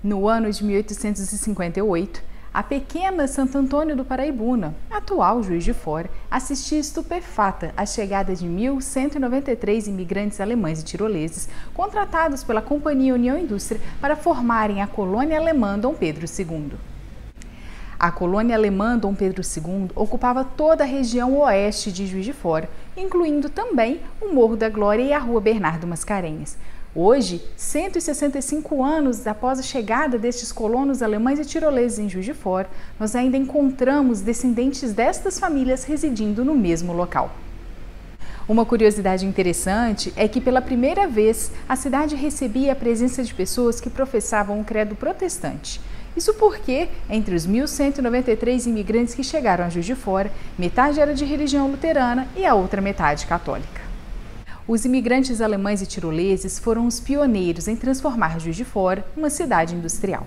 No ano de 1858, a pequena Santo Antônio do Paraibuna, atual Juiz de Fora, assistia estupefata à chegada de 1.193 imigrantes alemães e tiroleses contratados pela Companhia União Indústria para formarem a colônia alemã Dom Pedro II. A colônia alemã Dom Pedro II ocupava toda a região oeste de Juiz de Fora, incluindo também o Morro da Glória e a Rua Bernardo Mascarenhas. Hoje, 165 anos após a chegada destes colonos alemães e tiroleses em Juiz de Fora, nós ainda encontramos descendentes destas famílias residindo no mesmo local. Uma curiosidade interessante é que, pela primeira vez, a cidade recebia a presença de pessoas que professavam o credo protestante. Isso porque, entre os 1.193 imigrantes que chegaram a Juiz de Fora, metade era de religião luterana e a outra metade católica. Os imigrantes alemães e tiroleses foram os pioneiros em transformar Juiz de Fora uma cidade industrial.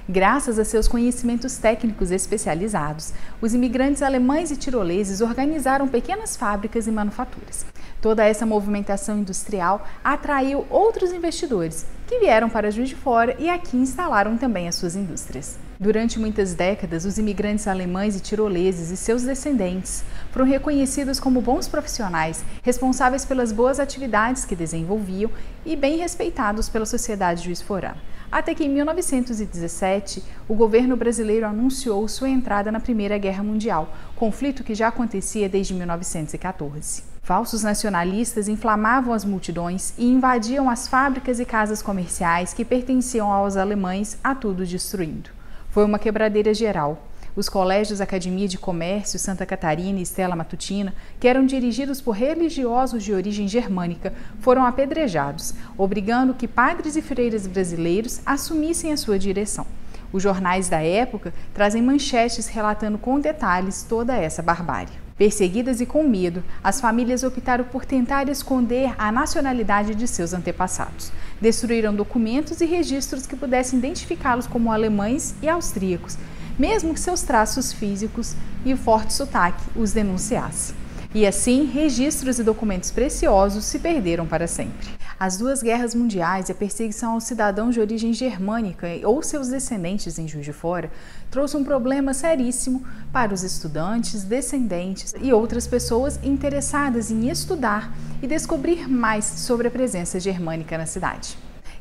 Graças a seus conhecimentos técnicos especializados, os imigrantes alemães e tiroleses organizaram pequenas fábricas e manufaturas. Toda essa movimentação industrial atraiu outros investidores, que vieram para Juiz de Fora e aqui instalaram também as suas indústrias. Durante muitas décadas, os imigrantes alemães e tiroleses e seus descendentes foram reconhecidos como bons profissionais, responsáveis pelas boas atividades que desenvolviam e bem respeitados pela sociedade juiz-forana. Até que em 1917, o governo brasileiro anunciou sua entrada na Primeira Guerra Mundial, conflito que já acontecia desde 1914. Falsos nacionalistas inflamavam as multidões e invadiam as fábricas e casas comerciais que pertenciam aos alemães, a tudo destruindo. Foi uma quebradeira geral. Os colégios Academia de Comércio, Santa Catarina e Stella Matutina, que eram dirigidos por religiosos de origem germânica, foram apedrejados, obrigando que padres e freiras brasileiros assumissem a sua direção. Os jornais da época trazem manchetes relatando com detalhes toda essa barbárie. Perseguidas e com medo, as famílias optaram por tentar esconder a nacionalidade de seus antepassados. Destruíram documentos e registros que pudessem identificá-los como alemães e austríacos, mesmo que seus traços físicos e o forte sotaque os denunciassem. E assim, registros e documentos preciosos se perderam para sempre. As duas guerras mundiais e a perseguição aos cidadãos de origem germânica ou seus descendentes em Juiz de Fora trouxe um problema seríssimo para os estudantes, descendentes e outras pessoas interessadas em estudar e descobrir mais sobre a presença germânica na cidade.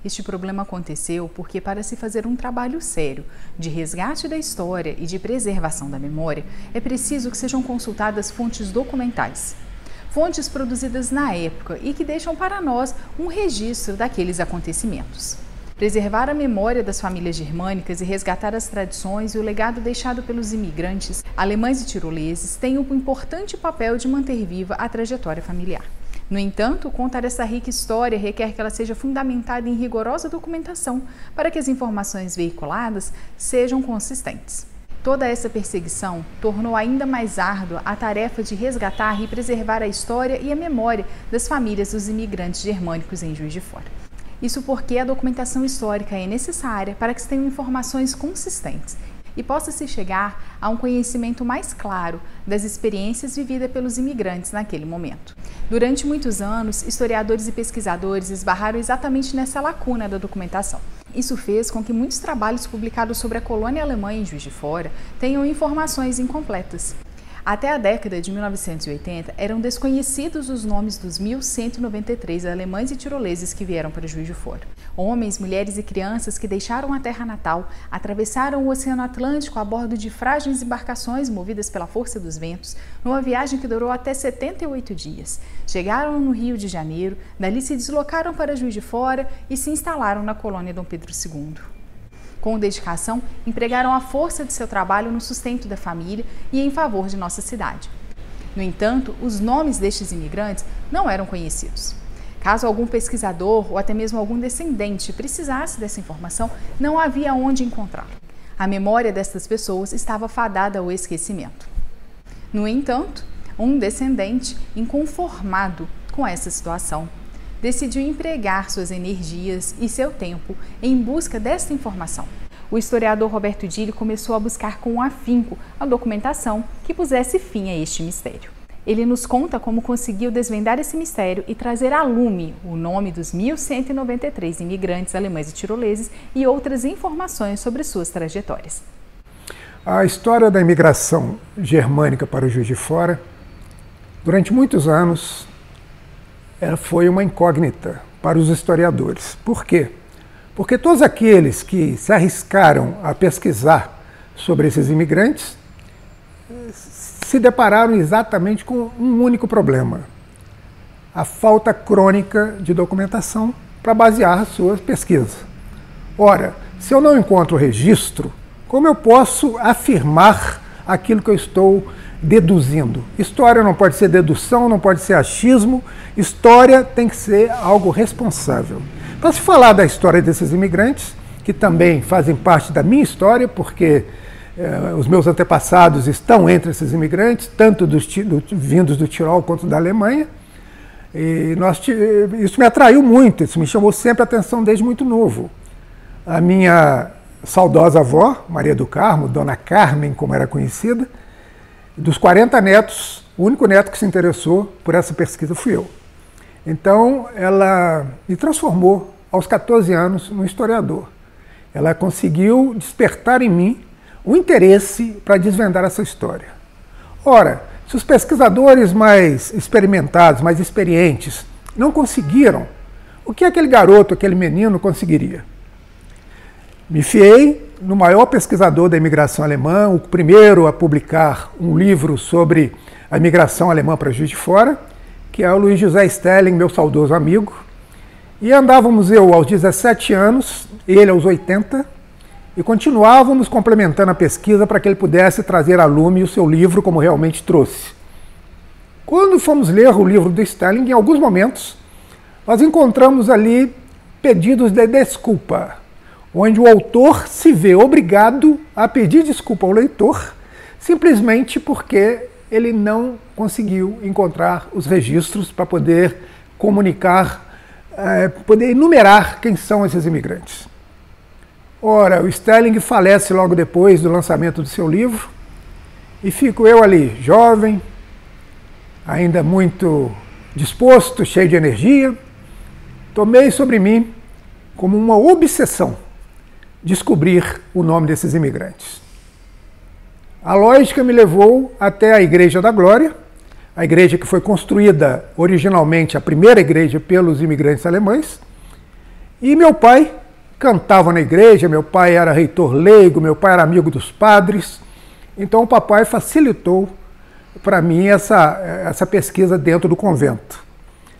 Este problema aconteceu porque, para se fazer um trabalho sério de resgate da história e de preservação da memória, é preciso que sejam consultadas fontes documentais. Fontes produzidas na época e que deixam para nós um registro daqueles acontecimentos. Preservar a memória das famílias germânicas e resgatar as tradições e o legado deixado pelos imigrantes alemães e tiroleses tem um importante papel de manter viva a trajetória familiar. No entanto, contar essa rica história requer que ela seja fundamentada em rigorosa documentação para que as informações veiculadas sejam consistentes. Toda essa perseguição tornou ainda mais árdua a tarefa de resgatar e preservar a história e a memória das famílias dos imigrantes germânicos em Juiz de Fora. Isso porque a documentação histórica é necessária para que se tenham informações consistentes e possa-se chegar a um conhecimento mais claro das experiências vividas pelos imigrantes naquele momento. Durante muitos anos, historiadores e pesquisadores esbarraram exatamente nessa lacuna da documentação. Isso fez com que muitos trabalhos publicados sobre a colônia alemã em Juiz de Fora tenham informações incompletas. Até a década de 1980, eram desconhecidos os nomes dos 1.193 alemães e tiroleses que vieram para Juiz de Fora. Homens, mulheres e crianças que deixaram a terra natal, atravessaram o Oceano Atlântico a bordo de frágeis embarcações movidas pela força dos ventos, numa viagem que durou até 78 dias. Chegaram no Rio de Janeiro, dali se deslocaram para Juiz de Fora e se instalaram na colônia Dom Pedro II. Com dedicação, empregaram a força de seu trabalho no sustento da família e em favor de nossa cidade. No entanto, os nomes destes imigrantes não eram conhecidos. Caso algum pesquisador ou até mesmo algum descendente precisasse dessa informação, não havia onde encontrá-lo. A memória destas pessoas estava fadada ao esquecimento. No entanto, um descendente, inconformado com essa situação, decidiu empregar suas energias e seu tempo em busca desta informação. o historiador Roberto Dili começou a buscar com afinco a documentação que pusesse fim a este mistério. Ele nos conta como conseguiu desvendar esse mistério e trazer a lume o nome dos 1.193 imigrantes alemães e tiroleses e outras informações sobre suas trajetórias. A história da imigração germânica para o Juiz de Fora, durante muitos anos, ela foi uma incógnita para os historiadores. Por quê? Porque todos aqueles que se arriscaram a pesquisar sobre esses imigrantes se depararam exatamente com um único problema: a falta crônica de documentação para basear a sua pesquisa. Ora, se eu não encontro registro, como eu posso afirmar aquilo que eu estou deduzindo? História não pode ser dedução, não pode ser achismo, história tem que ser algo responsável. Para se falar da história desses imigrantes, que também fazem parte da minha história, porque os meus antepassados estão entre esses imigrantes, tanto vindos do Tirol quanto da Alemanha. E isso me atraiu muito, isso me chamou sempre a atenção desde muito novo. A minha saudosa avó, Maria do Carmo, Dona Carmen, como era conhecida, dos 40 netos, o único neto que se interessou por essa pesquisa fui eu. Então, ela me transformou, aos 14 anos, num historiador. Ela conseguiu despertar em mim o interesse para desvendar essa história. Ora, se os pesquisadores mais experimentados, mais experientes, não conseguiram, o que aquele garoto, aquele menino conseguiria? Me fiei no maior pesquisador da imigração alemã, o primeiro a publicar um livro sobre a imigração alemã para Juiz de Fora, que é o Luiz José Stelling, meu saudoso amigo. E andávamos eu aos 17 anos, ele aos 80, e continuávamos complementando a pesquisa para que ele pudesse trazer à lume o seu livro como realmente trouxe. Quando fomos ler o livro do Stelling, em alguns momentos, nós encontramos ali pedidos de desculpa, onde o autor se vê obrigado a pedir desculpa ao leitor, simplesmente porque ele não conseguiu encontrar os registros para poder comunicar, poder enumerar quem são esses imigrantes. Ora, o Stelling falece logo depois do lançamento do seu livro, e fico eu ali, jovem, ainda muito disposto, cheio de energia. Tomei sobre mim, como uma obsessão, descobrir o nome desses imigrantes. A lógica me levou até a Igreja da Glória, a igreja que foi construída originalmente, a primeira igreja pelos imigrantes alemães, e meu pai cantava na igreja, meu pai era reitor leigo, meu pai era amigo dos padres, então o papai facilitou para mim essa pesquisa dentro do convento.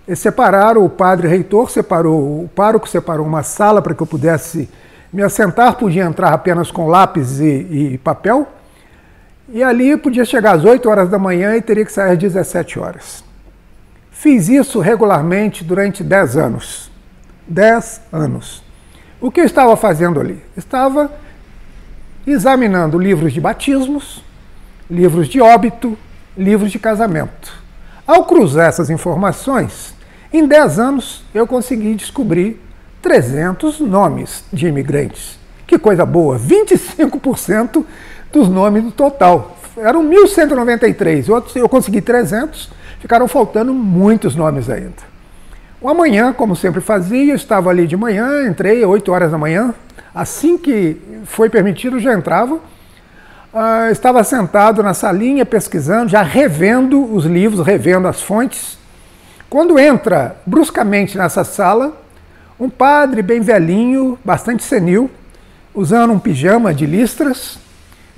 Eles separaram, o padre reitor separou, o pároco separou uma sala para que eu pudesse me assentar, podia entrar apenas com lápis e papel, e ali podia chegar às 8 horas da manhã e teria que sair às 17 horas. Fiz isso regularmente durante 10 anos. 10 anos. O que eu estava fazendo ali? Estava examinando livros de batismos, livros de óbito, livros de casamento. Ao cruzar essas informações, em 10 anos eu consegui descobrir 300 nomes de imigrantes. Que coisa boa! 25% dos nomes do total. Eram 1.193, eu consegui 300, ficaram faltando muitos nomes ainda. O amanhã, como sempre fazia, eu estava ali de manhã, entrei às 8 horas da manhã, assim que foi permitido já entrava, estava sentado na salinha pesquisando, já revendo os livros, revendo as fontes. Quando entra bruscamente nessa sala, um padre bem velhinho, bastante senil, usando um pijama de listras,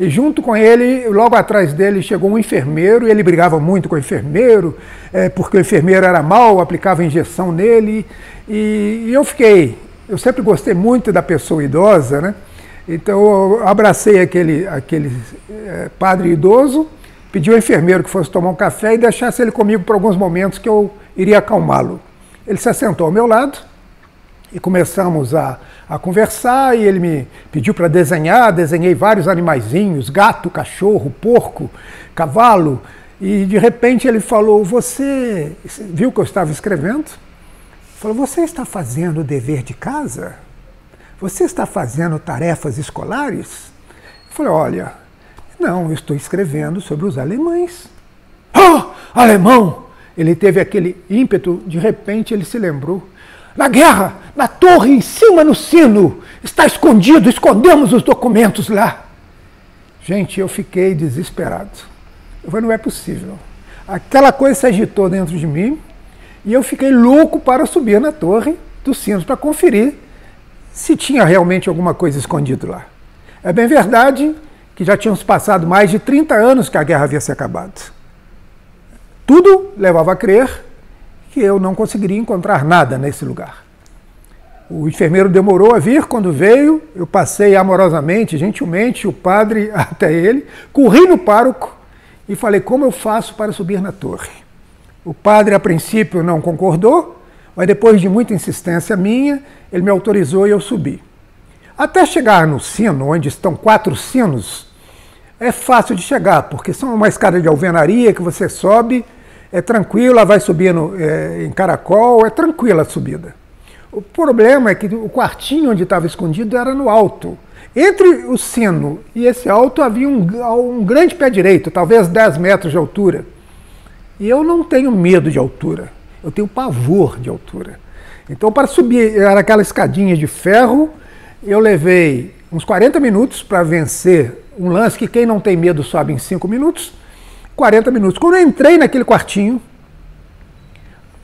e junto com ele, logo atrás dele, chegou um enfermeiro, e ele brigava muito com o enfermeiro, porque o enfermeiro era mau, aplicava injeção nele, e eu sempre gostei muito da pessoa idosa, né? Então eu abracei aquele padre idoso, pedi ao enfermeiro que fosse tomar um café e deixasse ele comigo por alguns momentos que eu iria acalmá-lo. Ele se assentou ao meu lado, e começamos a conversar, e ele me pediu para desenhar, desenhei vários animaizinhos, gato, cachorro, porco, cavalo, e de repente ele falou, você viu que eu estava escrevendo? Falou, você está fazendo o dever de casa? você está fazendo tarefas escolares? Eu falei, olha, não, eu estou escrevendo sobre os alemães. Ah, alemão! Ele teve aquele ímpeto, de repente ele se lembrou. Na guerra, na torre, em cima no sino, está escondido, escondemos os documentos lá. Gente, eu fiquei desesperado. Eu falei, não é possível. Aquela coisa se agitou dentro de mim e eu fiquei louco para subir na torre dos sinos para conferir se tinha realmente alguma coisa escondida lá. É bem verdade que já tínhamos passado mais de 30 anos que a guerra havia se acabado. Tudo levava a crer que eu não conseguiria encontrar nada nesse lugar. O enfermeiro demorou a vir, quando veio, eu passei amorosamente, gentilmente, o padre até ele, corri no pároco e falei, como eu faço para subir na torre? O padre, a princípio, não concordou, mas depois de muita insistência minha, ele me autorizou e eu subi. Até chegar no sino, onde estão 4 sinos, é fácil de chegar, porque são uma escada de alvenaria que você sobe, é tranquila, vai subindo em caracol, é tranquila a subida. O problema é que o quartinho onde estava escondido era no alto. Entre o sino e esse alto havia um grande pé direito, talvez 10 metros de altura. E eu não tenho medo de altura, eu tenho pavor de altura. Então, para subir, era aquela escadinha de ferro, eu levei uns 40 minutos para vencer um lance que quem não tem medo sobe em 5 minutos. 40 minutos. Quando eu entrei naquele quartinho,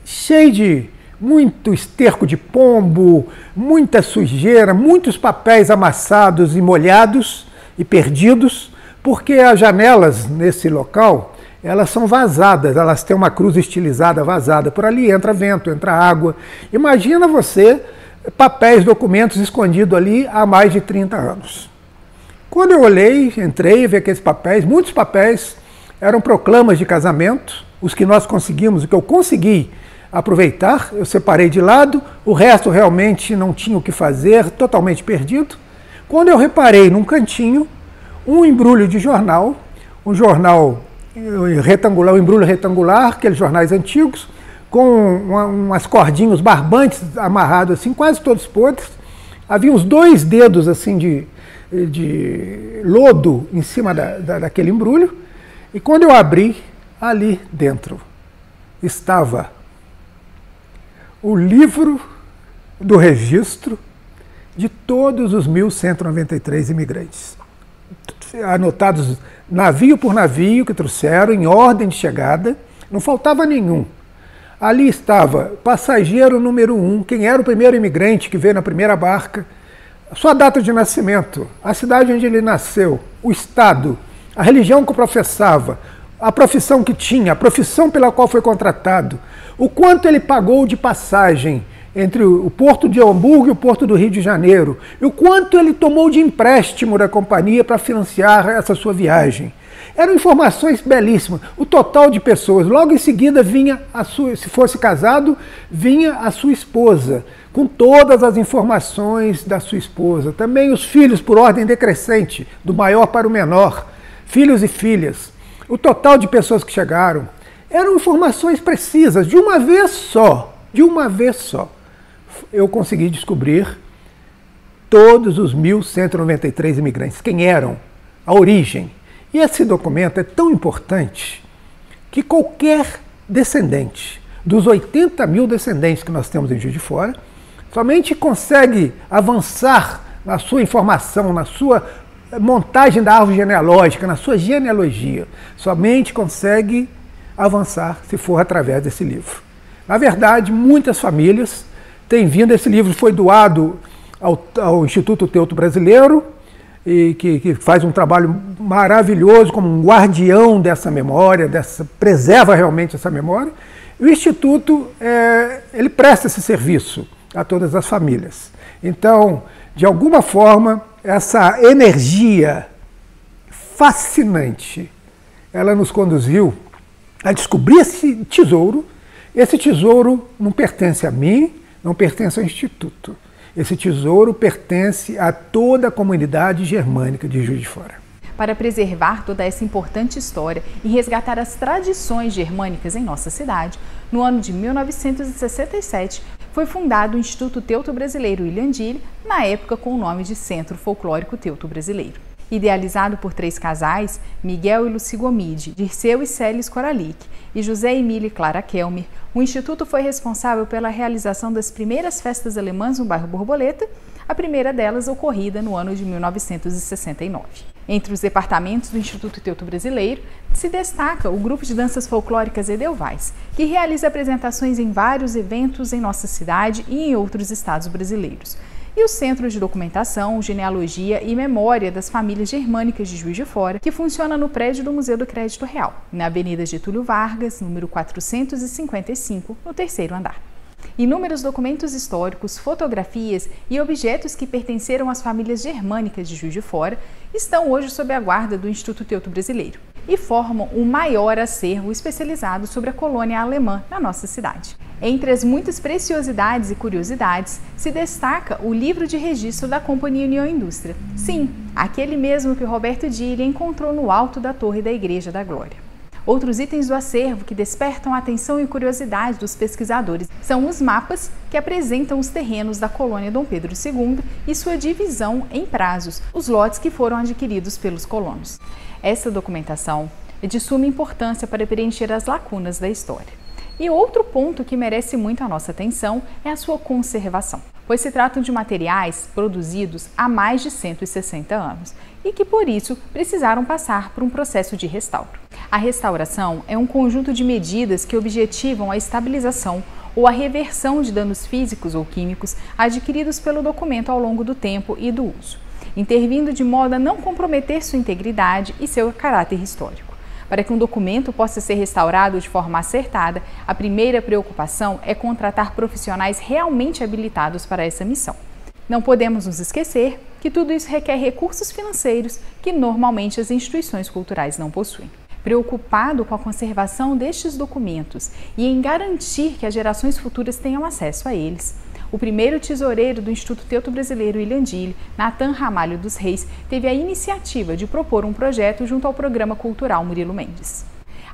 cheio de muito esterco de pombo, muita sujeira, muitos papéis amassados e molhados e perdidos, porque as janelas nesse local, elas são vazadas, elas têm uma cruz estilizada vazada. Por ali entra vento, entra água. Imagina você, papéis, documentos escondidos ali há mais de 30 anos. Quando eu olhei, entrei, vi aqueles papéis, muitos papéis, eram proclamas de casamento, os que nós conseguimos, o que eu consegui aproveitar, eu separei de lado, o resto realmente não tinha o que fazer, totalmente perdido. Quando eu reparei num cantinho, um embrulho de jornal, um jornal retangular, um embrulho retangular, aqueles jornais antigos, com umas cordinhas barbantes amarrados assim, quase todos podres. Havia uns 2 dedos assim de lodo em cima daquele embrulho. E quando eu abri, ali dentro estava o livro do registro de todos os 1.193 imigrantes, anotados navio por navio que trouxeram, em ordem de chegada, não faltava nenhum. Ali estava passageiro número 1, quem era o primeiro imigrante que veio na primeira barca, sua data de nascimento, a cidade onde ele nasceu, o estado, a religião que professava, a profissão que tinha, a profissão pela qual foi contratado, o quanto ele pagou de passagem entre o Porto de Hamburgo e o Porto do Rio de Janeiro, e o quanto ele tomou de empréstimo da companhia para financiar essa sua viagem. Eram informações belíssimas. O total de pessoas. Logo em seguida vinha a sua, se fosse casado, vinha a sua esposa, com todas as informações da sua esposa. Também os filhos por ordem decrescente, do maior para o menor, filhos e filhas. O total de pessoas que chegaram. Eram informações precisas, de uma vez só. De uma vez só. Eu consegui descobrir todos os 1.193 imigrantes, quem eram, a origem. E esse documento é tão importante que qualquer descendente, dos 80 mil descendentes que nós temos em Juiz de Fora, somente consegue avançar na sua informação, na sua montagem da árvore genealógica, na sua genealogia. Somente consegue avançar se for através desse livro. Na verdade, muitas famílias têm vindo, esse livro foi doado ao Instituto Teuto Brasileiro, e que faz um trabalho maravilhoso como um guardião dessa memória, preserva realmente essa memória. E o Instituto ele presta esse serviço a todas as famílias. Então, de alguma forma, essa energia fascinante, ela nos conduziu a descobrir esse tesouro. Esse tesouro não pertence a mim, não pertence ao Instituto. Esse tesouro pertence a toda a comunidade germânica de Juiz de Fora. Para preservar toda essa importante história e resgatar as tradições germânicas em nossa cidade, no ano de 1967, foi fundado o Instituto Teuto-Brasileiro Ilhandille, na época com o nome de Centro Folclórico Teuto-Brasileiro. Idealizado por 3 casais, Miguel e Lucy Gomide, Dirceu e Celis Coralic, e José Emílio e Clara Kelmer, o Instituto foi responsável pela realização das primeiras festas alemãs no bairro Borboleta, a primeira delas ocorrida no ano de 1969. Entre os departamentos do Instituto Teuto-Brasileiro, se destaca o Grupo de Danças Folclóricas Edelweiss, que realiza apresentações em vários eventos em nossa cidade e em outros estados brasileiros. E o Centro de Documentação, Genealogia e Memória das Famílias Germânicas de Juiz de Fora, que funciona no prédio do Museu do Crédito Real, na Avenida Getúlio Vargas, número 455, no 3º andar. Inúmeros documentos históricos, fotografias e objetos que pertenceram às famílias germânicas de Juiz de Fora estão hoje sob a guarda do Instituto Teuto-Brasileiro e formam o maior acervo especializado sobre a colônia alemã na nossa cidade. Entre as muitas preciosidades e curiosidades, se destaca o livro de registro da Companhia União Indústria. Sim, aquele mesmo que o Roberto Dille encontrou no alto da torre da Igreja da Glória. Outros itens do acervo que despertam a atenção e curiosidade dos pesquisadores são os mapas que apresentam os terrenos da colônia Dom Pedro II e sua divisão em prazos, os lotes que foram adquiridos pelos colonos. Essa documentação é de suma importância para preencher as lacunas da história. E outro ponto que merece muito a nossa atenção é a sua conservação, pois se tratam de materiais produzidos há mais de 160 anos e que, por isso, precisaram passar por um processo de restauro. A restauração é um conjunto de medidas que objetivam a estabilização ou a reversão de danos físicos ou químicos adquiridos pelo documento ao longo do tempo e do uso, intervindo de modo a não comprometer sua integridade e seu caráter histórico. Para que um documento possa ser restaurado de forma acertada, a primeira preocupação é contratar profissionais realmente habilitados para essa missão. Não podemos nos esquecer que tudo isso requer recursos financeiros que normalmente as instituições culturais não possuem. Preocupado com a conservação destes documentos e em garantir que as gerações futuras tenham acesso a eles, o primeiro tesoureiro do Instituto Teuto-Brasileiro Ilhandille, Natan Ramalho dos Reis, teve a iniciativa de propor um projeto junto ao Programa Cultural Murilo Mendes.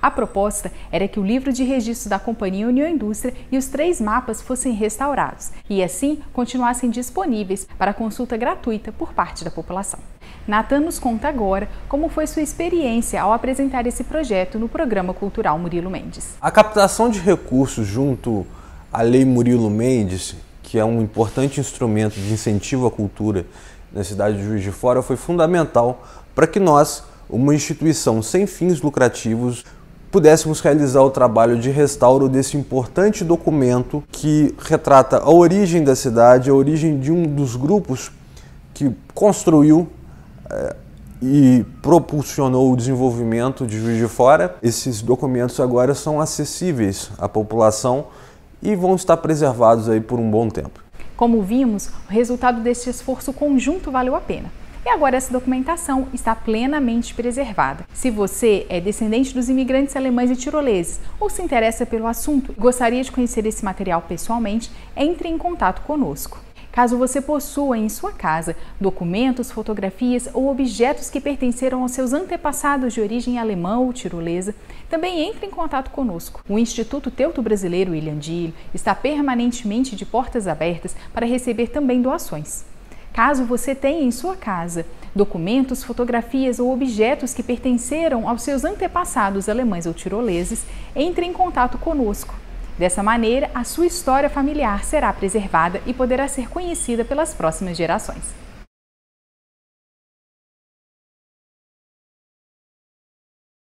A proposta era que o livro de registro da Companhia União Indústria e os 3 mapas fossem restaurados e, assim, continuassem disponíveis para consulta gratuita por parte da população. Natan nos conta agora como foi sua experiência ao apresentar esse projeto no Programa Cultural Murilo Mendes. A captação de recursos junto à Lei Murilo Mendes, que é um importante instrumento de incentivo à cultura na cidade de Juiz de Fora, foi fundamental para que nós, uma instituição sem fins lucrativos, pudéssemos realizar o trabalho de restauro desse importante documento que retrata a origem da cidade, a origem de um dos grupos que construiu e propulsionou o desenvolvimento de Juiz de Fora. Esses documentos agora são acessíveis à população e vão estar preservados aí por um bom tempo. Como vimos, o resultado deste esforço conjunto valeu a pena. E agora essa documentação está plenamente preservada. Se você é descendente dos imigrantes alemães e tiroleses ou se interessa pelo assunto e gostaria de conhecer esse material pessoalmente, entre em contato conosco. Caso você possua em sua casa documentos, fotografias ou objetos que pertenceram aos seus antepassados de origem alemã ou tirolesa, também entre em contato conosco. O Instituto Teuto-Brasileiro Ilhandille está permanentemente de portas abertas para receber também doações. Caso você tenha em sua casa documentos, fotografias ou objetos que pertenceram aos seus antepassados alemães ou tiroleses, entre em contato conosco. Dessa maneira, a sua história familiar será preservada e poderá ser conhecida pelas próximas gerações.